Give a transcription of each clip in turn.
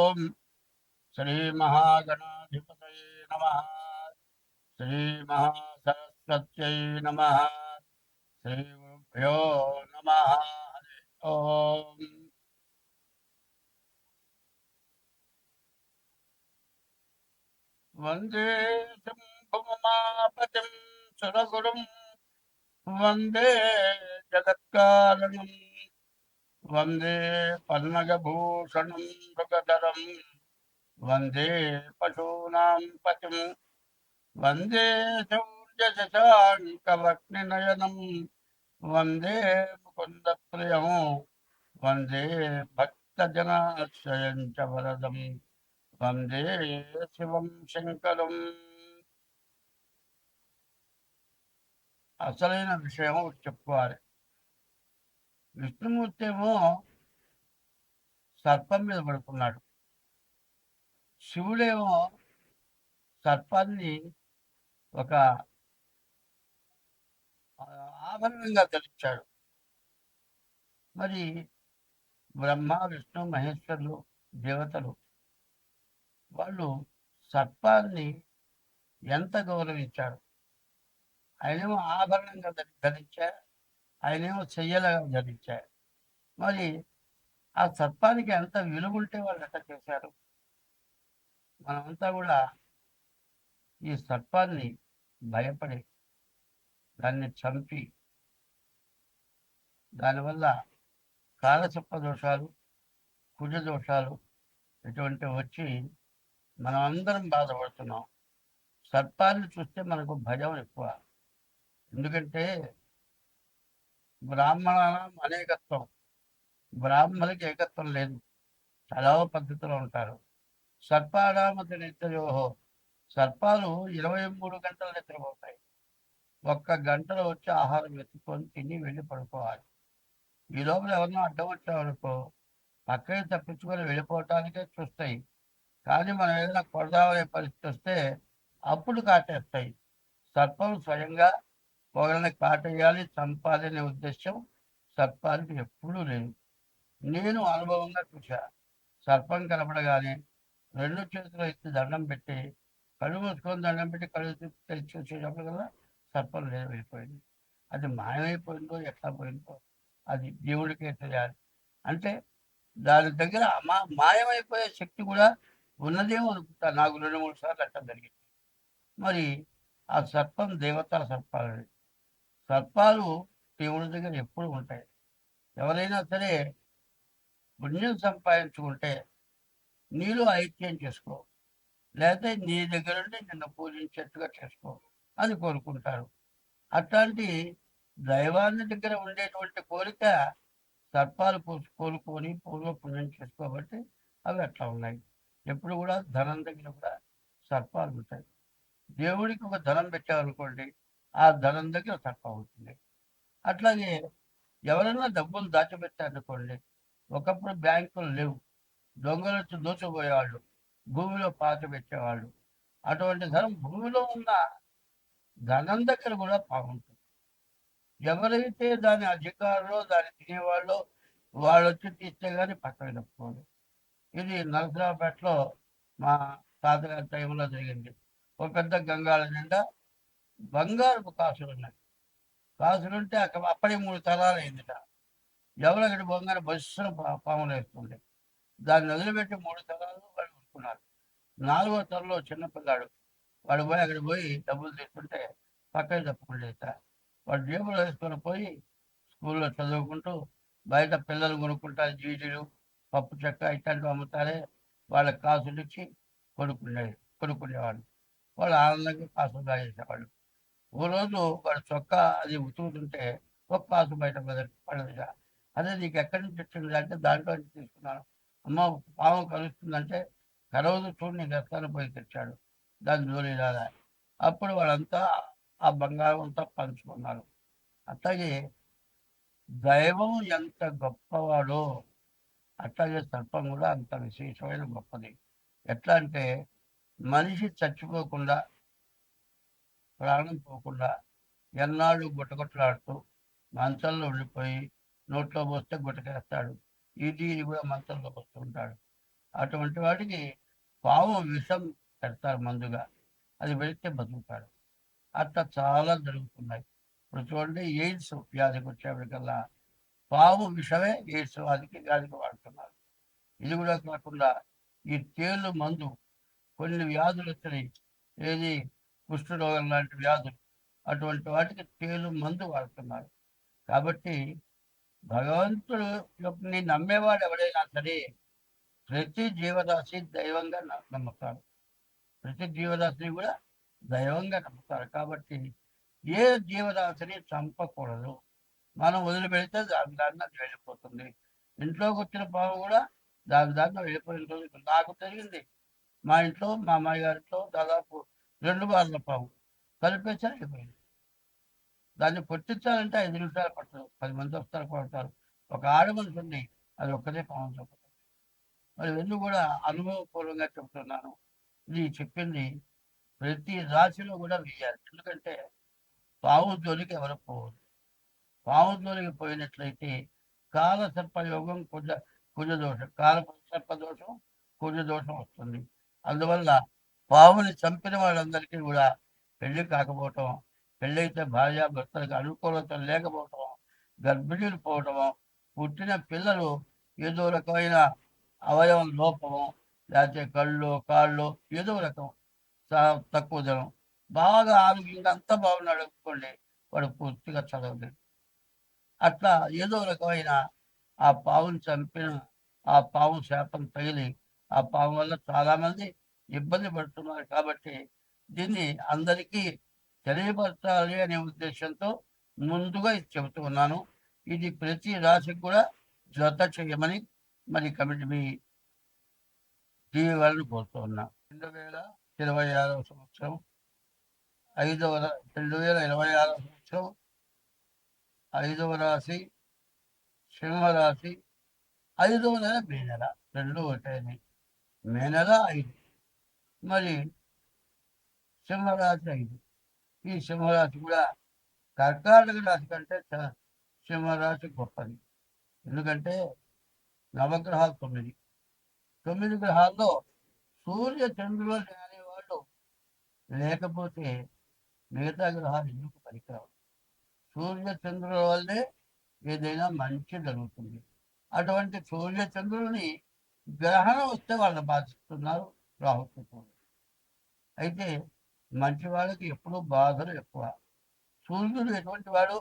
ఓం శ్రీ మహాగణాధిపతయే నమః. శ్రీ మహాసరస్వత్యై నమః. శ్రీ గురుభ్యో నమః. హరి ఓం. వందే శంభుమాపతిం సురగురుం వందే జగత్కారణం వందే పన్నగభూషణం మృగధరం వందే పశూనాం పతిం వందే శౌర్యశశాంకవక్నినయనం వందే ముకుందప్రియం వందే భక్తజనాశ్రయం చ వరదం వందే శివం శంకరం. అసలైన విషయం చెప్పుకోవాలి. విష్ణుమూర్తి ఏమో సర్పం మీద పడుకున్నాడు. శివుడేమో సర్పాన్ని ఒక ఆభరణంగా ధరించాడు. మరి బ్రహ్మ విష్ణు మహేశ్వరులు దేవతలు వాళ్ళు సర్పాన్ని ఎంత గౌరవించారు. ఆయనేమో ఆభరణంగా ధరించారు, ఆయనేమో చెయ్యలుగా ధరించారు. మరి ఆ సర్పానికి ఎంత విలువ ఉంటే వాళ్ళు ఎట్లా చేశారు. మనమంతా కూడా ఈ సర్పాన్ని భయపడి దాన్ని చంపి దానివల్ల కాలసర్ప దోషాలు, కుజ దోషాలు ఇటువంటివి వచ్చి మనం అందరం బాధపడుతున్నాం. సర్పాన్ని చూస్తే మనకు భయం ఎక్కువ. ఎందుకంటే బ్రాహ్మణానం అనేకత్వం, బ్రాహ్మణులకి ఏకత్వం లేదు, చాలా పద్ధతిలో ఉంటారు. సర్పానామతి నిత్యయోహో, సర్పాలు 23 గంటలు నిద్రపోతాయి. 1 గంటలో వచ్చి ఆహారం ఎత్తుకొని తిని వెళ్ళి పడుకోవాలి. ఈ లోపల ఎవరినో అడ్డం వచ్చామనుకో పక్కకి తప్పించుకొని వెళ్ళిపోవటానికే చూస్తాయి. కానీ మనం ఏదైనా కొడదామనే పరిస్థితి వస్తే అప్పుడు కాటేస్తాయి. సర్పం స్వయంగా ఒకరిని కాటేయాలి, చంపాలనే ఉద్దేశం సర్పానికి ఎప్పుడూ లేదు. నేను అనుభవంగా చూశా. సర్పం కనపడగానే 2 చేతులు ఎత్తి దండం పెట్టి, కళ్ళు మూసుకొని దండం పెట్టి కళ్ళు తెరిచి చూసేటప్పుడు కదా సర్పం లేదు, వెళ్ళిపోయింది. అది మాయమైపోయిందో ఎట్లా పోయిందో అది దేవుడికే తెలియాలి. అంటే దాని దగ్గర మాయమైపోయే శక్తి కూడా ఉన్నదేమో అనుకుంటా. నాకు 2-3 సార్లు అట్లా జరిగింది. మరి ఆ సర్పం దేవతల సర్పాలు. సర్పాలు దేవుడి దగ్గర ఎప్పుడు ఉంటాయి. ఎవరైనా సరే పుణ్యం సంపాదించుకుంటే నీలో ఐక్యం చేసుకో, లేకపోతే నీ దగ్గర ఉండి నిన్ను పూజించేట్టుగా చేసుకో అని కోరుకుంటారు. అట్లాంటి దైవాన్ని దగ్గర ఉండేటువంటి కోరిక సర్పాలు కోరుకొని పూర్వపుణ్యం చేసుకోబట్టి అవి అట్లా ఉన్నాయి. ఎప్పుడు కూడా ధనం దగ్గర కూడా సర్పాలు ఉంటాయి. దేవుడికి ఒక ధనం పెట్టామనుకోండి, ఆ ధనం దగ్గర సర్పం ఉంటుంది. అట్లాగే ఎవరైనా డబ్బులు దాచిపెట్టారనుకోండి, ఒకప్పుడు బ్యాంకులు లేవు, దొంగలు వచ్చి దోచుకుపోయేవాళ్ళు, భూమిలో పాత పెట్టేవాళ్ళు. అటువంటి ధనం భూమిలో ఉన్న ధనం దగ్గర కూడా బాగుంటుంది. ఎవరైతే దాని అధికారులో దాన్ని తినేవాళ్ళో వాళ్ళు వచ్చి తీస్తే కానీ పక్కన తప్పుకోదు. ఇది నరసరావుపేటలో మా తాతగారి టైంలో జరిగింది. ఒక పెద్ద గంగాళ నిండా బంగారపు కాసులు ఉన్నాయి. కాసులుంటే అక్కడ అప్పటి 3 తరాలు అయిందిట. ఎవరు అక్కడ బంగారం బస్సును పాములు వేస్తుంది. దాన్ని వదిలిపెట్టి 3 తరాలు వాళ్ళు ఉంటున్నారు. 4వ తరంలో చిన్నపిల్లాడు వాడు పోయి అక్కడ పోయి డబ్బులు తీసుకుంటే పక్కన తప్పుకుంటా వాడు జేబులో వేసుకొని పోయి స్కూల్లో చదువుకుంటూ బయట పిల్లలు కొనుక్కుంటారు, జీడీలు పప్పు చెక్క ఇట్లాంటివి అమ్ముతారే, వాళ్ళకి కాసులు ఇచ్చి కొనుక్కునేవాళ్ళు. వాళ్ళు ఆనందంగా కాసులు తాగేసేవాళ్ళు. ఓ రోజు వాడు చొక్కా అది ఉతుకుతుంటే ఒక కాసు బయట పడదుగా. అదే నీకు ఎక్కడి నుంచి వచ్చింది అంటే దాంట్లో నుంచి తీసుకున్నాను. అమ్మ పాము కలుస్తుందంటే కలవదు చూడు నీకు ఎస్తాను పోయి తెచ్చాడు. దాని జోలి రాదా. అప్పుడు వాళ్ళంతా ఆ బంగారం అంతా పంచుకున్నారు. అట్లాగే దైవం ఎంత గొప్పవాడో అట్లాగే సర్పం కూడా అంత విశేషమైన గొప్పది. ఎట్లా అంటే మనిషి చచ్చిపోకుండా, ప్రాణం పోకుండా ఎన్నాళ్ళు గుట్టగుట్టలాడుతూ మంచంలో ఉండిపోయి నోట్లో పోస్తే గుట్టకేస్తాడు. ఇది కూడా మంచంలో వస్తుంటాడు. అటువంటి వాడికి పాము విషం పెడతారు మందుగా, అది పెడితే బతుకుతాడు. అట్లా చాలా జరుగుతున్నాయి. ఇప్పుడు చూడండి, ఎయిడ్స్ వ్యాధికి వచ్చేప్పటికల్లా పాము విషమే ఎయిడ్స్ వ్యాధికి వాడుతున్నారు. ఇది కూడా కాకుండా ఈ తేలు మందు, కొన్ని వ్యాధులు వచ్చినాయి, ఏది కుష్ఠరోగం లాంటి వ్యాధులు, అటువంటి వాటికి తేలు మందు వాడుతున్నారు. కాబట్టి భగవంతుడు నమ్మేవాడు ఎవడైనా సరే ప్రతి జీవరాశి దైవంగా నమ్ముతారు. ప్రతి జీవరాశిని కూడా దైవంగా నమ్ముతారు. కాబట్టి ఏ జీవరాశిని చంపకూడదు. మనం వదిలిపెడితే దాని అది వెళ్ళిపోతుంది. ఇంట్లోకి వచ్చిన పాము కూడా దాని వెళ్ళిపోయిన రోజు నాకు జరిగింది. మా ఇంట్లో మా అమ్మాయి గారింట్లో దాదాపు 2 బార్ల పాము కలిపేసి అయిపోయింది. దాన్ని కొట్టించాలంటే 5 నిమిషాలు పడుతుంది. 10 మంది వస్తారు, కొడతారు. ఒక ఆడ మనిషి ఉంది, అది ఒక్కదే పాము చంపుతుంది. మరి ఇవన్నీ కూడా అనుభవపూర్వంగా చెబుతున్నాను. ఇది చెప్పింది ప్రతి రాశిలో కూడా వేయాలి. ఎందుకంటే పాము జోలికి ఎవరు పోవద్దు. పాము జోలికి పోయినట్లయితే కాల సర్పయోగం కుజ దోషం, కాల సర్ప దోషం, కుజ దోషం వస్తుంది. అందువల్ల పాముని చంపిన వాళ్ళందరికీ కూడా పెళ్లి కాకపోవటం, పెళ్ళైతే భార్యాభర్తలకు అనుకూలత లేకపోవటం, గర్భిణీలు పోవటము, పుట్టిన పిల్లలు ఏదో రకమైన అవయవం లోపము, లేకపోతే కళ్ళు కాళ్ళు ఏదో రకం తక్కువ జనం, బాగా ఆరోగ్యంగా అంతా బాగున్నాడు అనుకోండి, వాడు పూర్తిగా చదవలేదు. అట్లా ఏదో రకమైన ఆ పావును చంపిన ఆ పాము శాపం తగిలి ఆ పాము వల్ల చాలామంది ఇబ్బంది పడుతున్నారు. కాబట్టి దీన్ని అందరికీ తెలియపరచాలి అనే ఉద్దేశంతో ముందుగా ఇది చెబుతూ ఉన్నాను. ఇది ప్రతి రాశికి కూడా జత చేయమని మరి కమిటీ మీ టీవీ వాళ్ళని కోరుతూ ఉన్నా. 2026 సంవత్సరం 2026 సంవత్సరం 5వ రాశి సింహరాశి, 5వ నెల మే నెల, 2 ఒకటేని. మే నెల 5, మరి సింహరాశి 5. ఈ సింహరాశి కూడా కర్కాటక రాశి కంటే సింహరాశి గొప్పది. ఎందుకంటే నవగ్రహాలు 9 గ్రహాల్లో సూర్య చంద్రులు అనేవాళ్ళు లేకపోతే మిగతా గ్రహాలు ఎందుకు పనికిరావు? సూర్య చంద్రుల వల్లే ఏదైనా మంచి జరుగుతుంది. అటువంటి సూర్య చంద్రులని గ్రహణం వస్తే వాళ్ళని బాధిస్తున్నారు రాహుకేతువులు. అయితే మంచి వాళ్ళకి ఎప్పుడూ బాధలు ఎక్కువ. సూర్యుడు ఎటువంటి వాడు?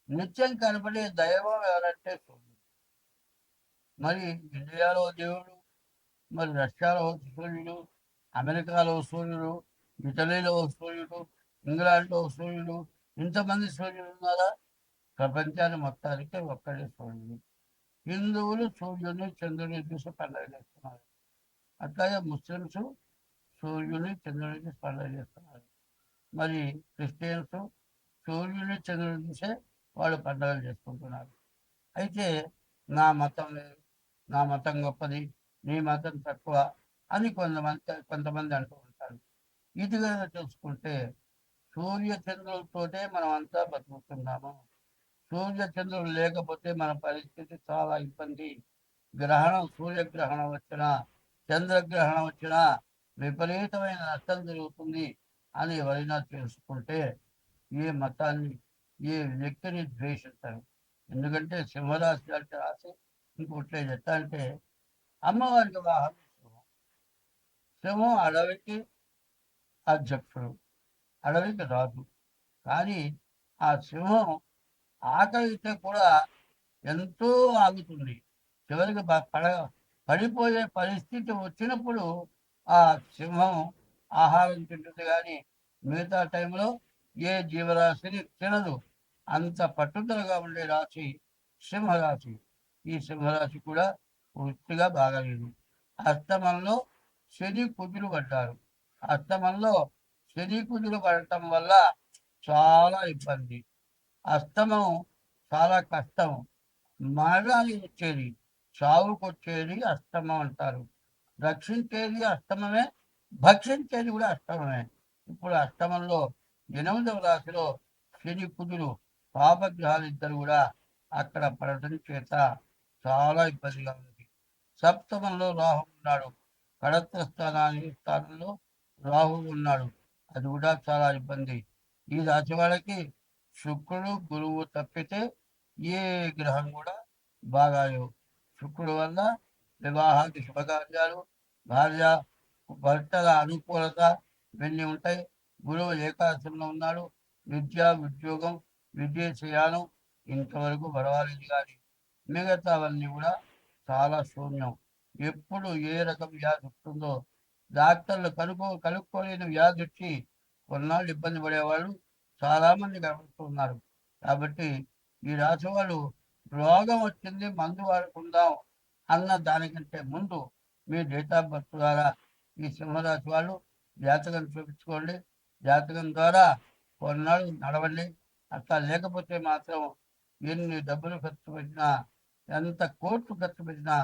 నిత్యం కనపడే దైవం ఎవరంటే సూర్యుడు. మరి ఇండియాలో దేవుడు, మరి రష్యాలో సూర్యుడు, అమెరికాలో సూర్యుడు, ఇటలీలో సూర్యుడు, ఇంగ్లాండ్లో సూర్యుడు, ఇంతమంది సూర్యుడు ఉన్నారా? ప్రపంచాన్ని మొత్తానికి ఒక్కడే సూర్యుడు. హిందువులు సూర్యుని చంద్రుని చూసి పండుగ చేస్తున్నారు. అట్లాగే ముస్లిమ్స్ సూర్యుని చంద్రుని చూసి పండుగ చేస్తున్నారు. మరి క్రిస్టియన్స్ సూర్యుని చంద్రుని చూసే వాళ్ళు పండుగలు చేసుకుంటున్నారు. అయితే నా మతం లేదు, నా మతం గొప్పది, నీ మతం తక్కువ అని కొంతమంది అంటూ ఉంటారు. ఇదిగా చూసుకుంటే సూర్య చంద్రులతోటే మనం అంతా బతుకుతున్నాము. సూర్య చంద్రులు లేకపోతే మన పరిస్థితి చాలా ఇబ్బంది. సూర్యగ్రహణం వచ్చినా, చంద్రగ్రహణం వచ్చినా విపరీతమైన నష్టం జరుగుతుంది అని ఎవరైనా తెలుసుకుంటే ఏ మతాన్ని, ఏ వ్యక్తిని ద్వేషించరు. ఎందుకంటే సింహరాశి అంటే రాశి ఇంకోట్లేదు. ఎట్లా అంటే అమ్మవారికి వాహనం సింహం. సింహం అడవికి అధ్యక్షుడు, అడవికి రాజు. కానీ ఆ సింహం ఆకలితే కూడా ఎంతో ఆగుతుంది. చివరికి పడిపోయే పరిస్థితి వచ్చినప్పుడు ఆ సింహం ఆహారం తింటుంది, కానీ మిగతా టైంలో ఏ జీవరాశిని తినదు. అంత పట్టుదలగా ఉండే రాశి సింహరాశి. ఈ సింహరాశి కూడా పూర్తిగా బాగలేదు. అస్తమంలో శని కుజులు పడ్డారు. అస్తమంలో శని కుజులు పడటం వల్ల చాలా ఇబ్బంది. అస్తమం చాలా కష్టం. మరణానికి వచ్చేది, చావుకొచ్చేది అస్తమం అంటారు. రక్షించేది అస్తమమే, భక్షించేది కూడా అస్తమమే. ఇప్పుడు అస్తమంలో 8వ రాశిలో శని కుజులు పాపగ్రహాలు ఇద్దరు కూడా అక్కడ పడటం చేత చాలా ఇబ్బందిగా ఉంది. సప్తమంలో రాహు ఉన్నాడు. కళత్ర స్థానంలో రాహు ఉన్నాడు. అది కూడా చాలా ఇబ్బంది. ఈ రాశి వాళ్ళకి శుక్రుడు గురువు తప్పితే ఏ గ్రహం కూడా బాగా లేవు. శుక్రుడు వల్ల వివాహాది శుభకార్యాలు, భార్య భర్తల అనుకూలత ఇవన్నీ ఉంటాయి. గురువు ఏకాదశంలో ఉన్నాడు. విద్య, ఉద్యోగం, విదేశయానం ఇంతవరకు పర్వాలేదు, కానీ మిగతావన్నీ కూడా చాలా శూన్యం. ఎప్పుడు ఏ రకం వ్యాధి వస్తుందో డాక్టర్లు కనుక్కోలేని వ్యాధి వచ్చి కొన్నాళ్ళు ఇబ్బంది పడేవాళ్ళు చాలామంది కనబడుతున్నారు. కాబట్టి ఈ రాశి వాళ్ళు రోగం వచ్చింది మందు వాడుకుందాం అన్న దానికంటే ముందు మీ డేట్ ఆఫ్ బర్త్ ద్వారా ఈ సింహరాశి వాళ్ళు జాతకం చూపించుకోండి. జాతకం ద్వారా కొన్నాళ్ళు నడవండి. అట్లా లేకపోతే మాత్రం ఎన్ని డబ్బులు ఖర్చు పెట్టినా, ఎంత కోట్లు ఖర్చు పెట్టినా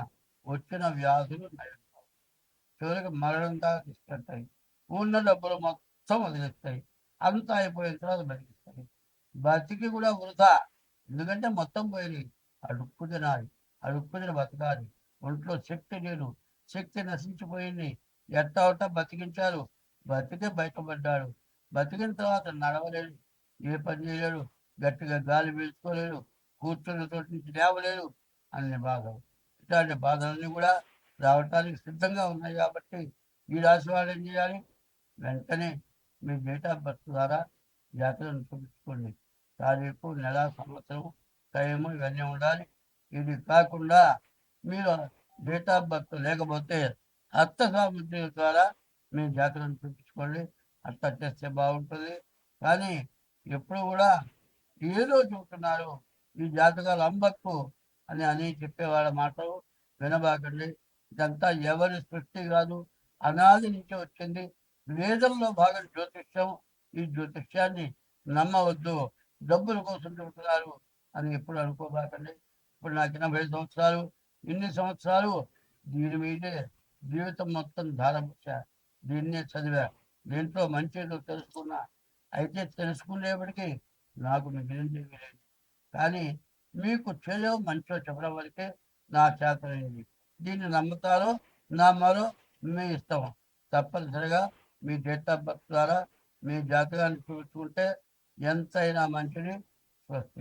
వచ్చిన వ్యాధులు నయం కావు. చివరికి మరణం దాకా తీసుకెళ్తాయి. ఉన్న డబ్బులు మొత్తం వదిలేస్తాయి. అంతా అయిపోయిన తర్వాత బతికిస్తాయి. బతికి కూడా వృధా. ఎందుకంటే మొత్తం పోయింది. అడుక్కు తినాలి, అడుక్కు తిని బతకాలి. ఒంట్లో శక్తి లేదు, శక్తి నశించిపోయింది. ఎట్టా బతికించారు, బతికే బయటపడ్డాడు. బతికిన తర్వాత నడవలేడు, ఏ పని చేయలేడు, గట్టిగా గాలి పీల్చుకోలేడు, కూర్చున్న చోటు నుంచి లేవలేడు. అన్ని బాధలు. ఇట్లాంటి బాధలన్నీ కూడా రావటానికి సిద్ధంగా ఉన్నాయి. కాబట్టి ఈ రాశి వాళ్ళు ఏం చేయాలి? వెంటనే మీ డేట్ ఆఫ్ బర్త్ ద్వారా జాతకం చూపించుకోండి. తారీఖు, నెల, సంవత్సరం, టైము ఇవన్నీ ఉండాలి. ఇది కాకుండా మీరు డేట్ ఆఫ్ బర్త్ లేకపోతే అర్థ సాముద్రిక ద్వారా మీ జాతకం చూపించుకోండి. అట్లా చేస్తే బాగుంటుంది. కానీ ఎప్పుడు కూడా ఏదో చెబుతున్నారు, ఈ జాతకాలు అంబక్కు అని చెప్పేవాళ్ళ మాటలు వినబాకండి. ఇదంతా ఎవరి సృష్టి కాదు, అనాది నుంచి వచ్చింది. వేదంలో భాగం జ్యోతిష్యం. ఈ జ్యోతిష్యాన్ని నమ్మవద్దు. డబ్బుల కోసం చెబుతున్నారు అని ఎప్పుడు అనుకోబాకండి. ఇప్పుడు నాకు 80 సంవత్సరాలు. ఇన్ని సంవత్సరాలు దీని మీదే జీవితం మొత్తం ధారపోసా. దీన్నే చదివా. దీంట్లో మంచిదో తెలుసుకున్నా. అయితే తెలుసుకునేప్పటికీ నాకు మిగిలింది లేదు. కానీ మీకు చెలో మంచో చెప్పడం వరకే నా చేతనైంది. దీన్ని నమ్ముతారో నమ్మరో మీ ఇష్టం. తప్పనిసరిగా మీ డేట్ ఆఫ్ బర్త్ ద్వారా మీ జాతకాన్ని చూసుకుంటే ఎంతైనా మంచిది. స్వస్తి.